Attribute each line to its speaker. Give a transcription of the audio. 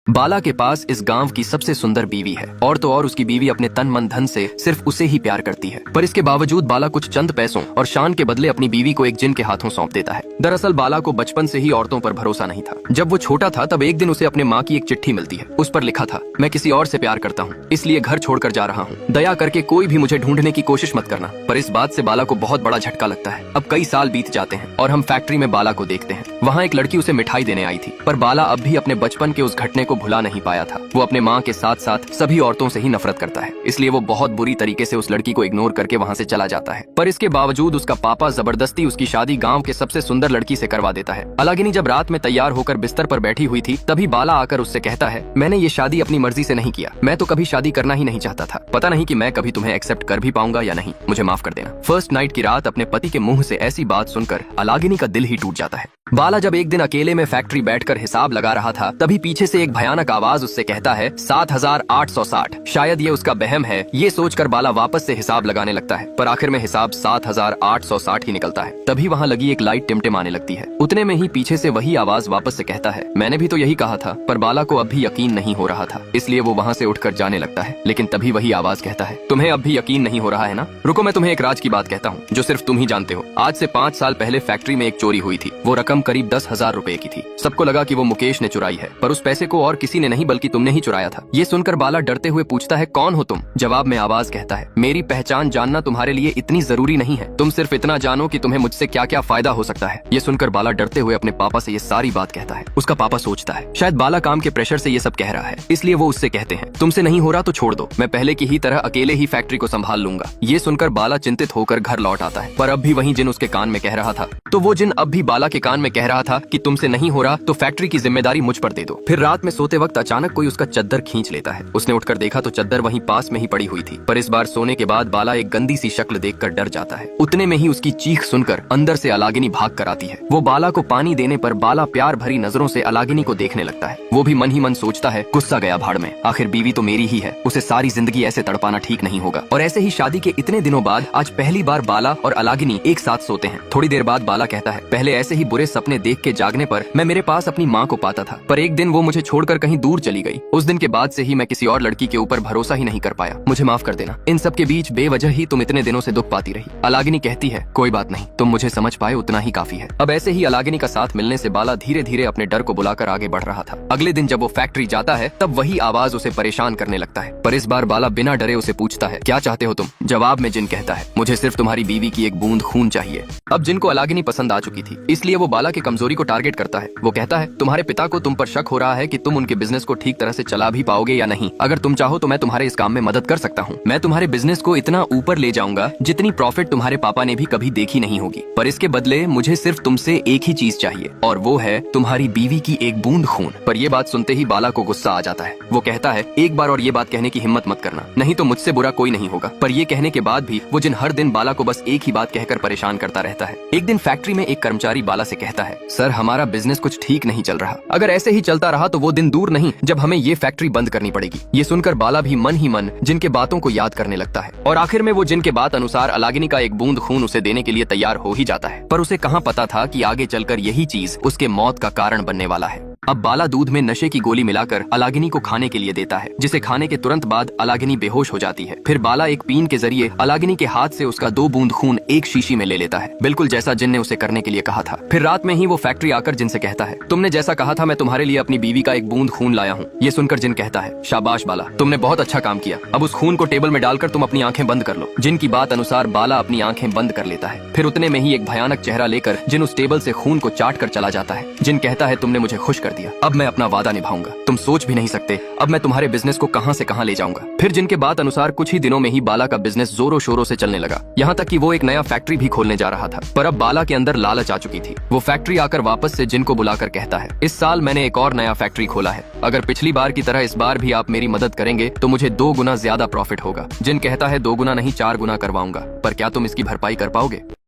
Speaker 1: बाला के पास इस गांव की सबसे सुंदर बीवी है और तो और उसकी बीवी अपने तन मन धन से सिर्फ उसे ही प्यार करती है। पर इसके बावजूद बाला कुछ चंद पैसों और शान के बदले अपनी बीवी को एक जिन के हाथों सौंप देता है। दरअसल बाला को बचपन से ही औरतों पर भरोसा नहीं था। जब वो छोटा था तब एक दिन उसे अपने माँ की एक चिट्ठी मिलती है। उस पर लिखा था, मैं किसी और से प्यार करता हूँ, इसलिए घर छोड़कर जा रहा हूँ। दया करके कोई भी मुझे ढूंढने की कोशिश मत करना। पर इस बात से बाला को बहुत बड़ा झटका लगता है। अब कई साल बीत जाते हैं और हम फैक्ट्री में बाला को देखते हैं। वहाँ एक लड़की उसे मिठाई देने आई थी, पर बाला अब भी अपने बचपन के उस घटने को भुला नहीं पाया था। वो अपने माँ के साथ साथ सभी औरतों से ही नफरत करता है, इसलिए वो बहुत बुरी तरीके से उस लड़की को इग्नोर करके वहाँ से चला जाता है। पर इसके बावजूद उसका पापा जबरदस्ती उसकी शादी गांव के सबसे सुंदर लड़की से करवा देता है। अलागिनी जब रात में तैयार होकर बिस्तर पर बैठी हुई थी तभी बाला आकर उससे कहता है, मैंने ये शादी अपनी मर्जी से नहीं किया, मैं तो कभी शादी करना ही नहीं चाहता था। पता नहीं कि मैं कभी तुम्हें एक्सेप्ट कर भी पाऊंगा या नहीं, मुझे माफ कर देना। फर्स्ट नाइट की रात अपने पति के मुंह से ऐसी बात सुनकर अलागिनी का दिल ही टूट जाता है। बाला जब एक दिन अकेले में फैक्ट्री बैठकर हिसाब लगा रहा था तभी पीछे से एक भयानक आवाज उससे कहता है 7,860। शायद ये उसका बहम है। ये सोचकर बाला वापस से हिसाब लगाने लगता है, पर आखिर में हिसाब 7,860 ही निकलता है। तभी वहाँ लगी एक लाइट टिमटिमाने लगती है। उतने में ही पीछे से वही आवाज वापस से कहता है, मैंने भी तो यही कहा था। पर बाला को अब भी यकीन नहीं हो रहा था, इसलिए वो वहाँ से उठकर जाने लगता है। लेकिन तभी वही आवाज कहता है, तुम्हें अब भी यकीन नहीं हो रहा है ना? रुको, मैं तुम्हें एक राज की बात कहता हूँ जो सिर्फ तुम ही जानते हो। आज से 5 साल पहले फैक्ट्री में एक चोरी हुई थी। वो रकम करीब 10,000 रुपए की थी। सबको लगा कि वो मुकेश ने चुराई है, पर उस पैसे को और किसी ने नहीं बल्कि तुमने ही चुराया था। ये सुनकर बाला डरते हुए पूछता है, कौन हो तुम? जवाब में आवाज कहता है, मेरी पहचान जानना तुम्हारे लिए इतनी जरूरी नहीं है। तुम सिर्फ इतना जानो कि तुम्हें मुझसे क्या क्या फायदा हो सकता है। ये सुनकर बाला डरते हुए अपने पापा से ये सारी बात कहता है। उसका पापा सोचता है शायद बाला काम के प्रेशर से ये सब कह रहा है, इसलिए वो उससे कहते हैं, तुमसे नहीं हो रहा तो छोड़ दो, मैं पहले की ही तरह अकेले ही फैक्ट्री को संभाल लूंगा। ये सुनकर बाला चिंतित होकर घर लौट आता है। पर अब भी वही जिन उसके कान में कह रहा था, तो वो जिन अब भी बाला के कान में कह रहा था कि तुमसे नहीं हो रहा तो फैक्ट्री की जिम्मेदारी मुझ पर दे दो। फिर रात में सोते वक्त अचानक कोई उसका चद्दर खींच लेता है। उसने उठकर देखा तो चद्दर वहीं पास में ही पड़ी हुई थी। पर इस बार सोने के बाद बाला एक गंदी सी शक्ल देखकर डर जाता है। उतने में ही उसकी चीख सुनकर अंदर से अलागिनी भाग कर आती है। वो बाला को पानी देने पर बाला प्यार भरी नजरों से अलागिनी को देखने लगता है। वो भी मन ही मन सोचता है, गुस्सा गया भाड़ में, आखिर बीवी तो मेरी ही है, उसे सारी जिंदगी ऐसे तड़पाना ठीक नहीं होगा। और ऐसे ही शादी के इतने दिनों बाद आज पहली बार बाला और अलागिनी एक साथ सोते हैं। थोड़ी देर बाद बाला कहता है, पहले ऐसे ही बुरे सपने देख के जागने पर मैं मेरे पास अपनी माँ को पाता था, पर एक दिन वो मुझे छोड़कर कहीं दूर चली गई। उस दिन के बाद से ही मैं किसी और लड़की के ऊपर भरोसा ही नहीं कर पाया, मुझे माफ कर देना। इन सब के बीच बेवजह ही तुम इतने दिनों से दुख पाती रही। अलागिनी कहती है, कोई बात नहीं, तुम मुझे समझ पाए उतना ही काफी है। अब ऐसे ही अलागिनी का साथ मिलने से बाला धीरे धीरे अपने डर को बुलाकर आगे बढ़ रहा था। अगले दिन जब वो फैक्ट्री जाता है तब वही आवाज उसे परेशान करने लगता है। पर इस बार बाला बिना डरे उसे पूछता है, क्या चाहते हो तुम? जवाब में जिन कहता है, मुझे सिर्फ तुम्हारी बीवी की एक बूंद खून चाहिए। अब जिन को अलागिनी पसंद आ चुकी थी, इसलिए वो बाला की कमजोरी को टारगेट करता है। वो कहता है, तुम्हारे पिता को तुम पर शक हो रहा है कि तुम उनके बिजनेस को ठीक तरह से चला भी पाओगे या नहीं। अगर तुम चाहो तो मैं तुम्हारे इस काम में मदद कर सकता हूँ। मैं तुम्हारे बिजनेस को इतना ऊपर ले जाऊंगा जितनी प्रॉफिट तुम्हारे पापा ने भी कभी देखी नहीं होगी। पर इसके बदले मुझे सिर्फ तुमसे एक ही चीज चाहिए, और वो है तुम्हारी बीवी की एक बूंद खून। पर ये बात सुनते ही बाला को गुस्सा आ जाता है। वो कहता है, एक बार और ये बात कहने की हिम्मत मत करना, नहीं तो मुझसे बुरा कोई नहीं होगा। पर ये कहने के बाद भी वो जिन हर दिन बाला को बस एक ही बात कहकर परेशान करता रहता है। एक दिन फैक्ट्री में एक कर्मचारी बाला से कहता है, सर हमारा बिजनेस कुछ ठीक नहीं चल रहा। अगर ऐसे ही चलता रहा तो वो दिन दूर नहीं जब हमें ये फैक्ट्री बंद करनी पड़ेगी। ये सुनकर बाला भी मन ही मन जिन के बातों को याद करने लगता है और आखिर में वो जिन के बात अनुसार अलागिनी का एक बूंद खून उसे देने के लिए तैयार हो ही जाता है। पर उसे कहाँ पता था कि आगे चलकर यही चीज उसके मौत का कारण बनने वाला है। अब बाला दूध में नशे की गोली मिलाकर अलागिनी को खाने के लिए देता है, जिसे खाने के तुरंत बाद अलागिनी बेहोश हो जाती है। फिर बाला एक पीन के जरिए अलागिनी के हाथ से उसका 2 बूंद खून एक शीशी में ले लेता है, बिल्कुल जैसा जिन ने उसे करने के लिए कहा था। फिर रात में ही वो फैक्ट्री आकर जिन से कहता है, तुमने जैसा कहा था मैं तुम्हारे लिए अपनी बीवी का एक बूंद खून लाया हूँ। ये सुनकर जिन कहता है, शाबाश बाला, तुमने बहुत अच्छा काम किया। अब उस खून को टेबल में डालकर तुम अपनी आंखें बंद कर लो। जिन की बात अनुसार बाला अपनी आंखें बंद कर लेता है। फिर उतने में ही एक भयानक चेहरा लेकर जिन उस टेबल से खून को चाट कर चला जाता है। जिन कहता है, तुमने मुझे खुश कर दिया, अब मैं अपना वादा निभाऊंगा। तुम सोच भी नहीं सकते अब मैं तुम्हारे बिजनेस को कहां से कहां ले जाऊंगा। फिर जिनके बात अनुसार कुछ ही दिनों में ही बाला का बिजनेस जोरों शोरों से चलने लगा, यहाँ तक कि वो एक नया फैक्ट्री भी खोलने जा रहा था। पर अब बाला के अंदर लालच आ चुकी थी। वो फैक्ट्री आकर वापस से जिन को बुलाकर कहता है, इस साल मैंने एक और नया फैक्ट्री खोला है। अगर पिछली बार की तरह इस बार भी आप मेरी मदद करेंगे तो मुझे 2 गुना ज्यादा प्रॉफिट होगा। जिन कहता है, 2 गुना नहीं 4 गुना करवाऊंगा। पर क्या तुम इसकी भरपाई कर पाओगे?